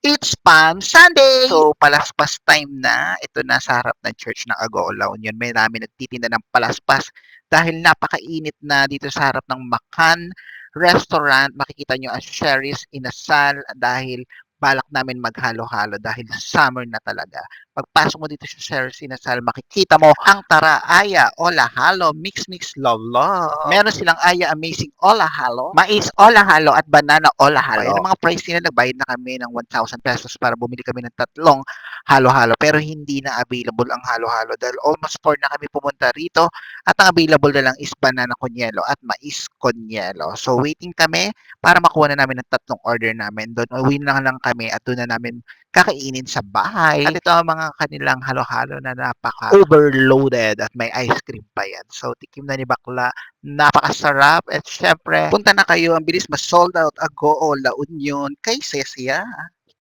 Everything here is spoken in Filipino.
It's Palm Sunday! So, palaspas time na. Ito na sa harap ng church ng Agoo La Union. May namin nagtitinda ng palaspas dahil napakainit na dito sa harap ng Makan Restaurant. Makikita nyo ang Sherry's Inasal dahil balak namin maghalo-halo dahil summer na talaga. Pagpasok mo dito sa Sherry's Inasal, makikita mo ang Tara Aya Ola Halo Mix Mix Love Love. Meron silang Aya Amazing Ola Halo, Mais Ola Halo at Banana Ola Halo. Ayun ang mga price nila. Nagbayad na kami ng 1,000 pesos para bumili kami ng tatlong halo-halo. Pero hindi na available ang halo-halo dahil almost 4 na kami pumunta rito at ang available na lang is Banana Conyelo at Mais Conyelo. So waiting kami para makuha na namin ang tatlong order namin. Doon uwi na lang kami at doon na namin kakainin sa bahay. At ito ang mga kanilang halo-halo na napaka-overloaded at may ice cream pa yan. So tikim na ni Bakla, napakasarap. At syempre, punta na kayo. Ang bilis ma-sold out Agoo La Union kay Cecia.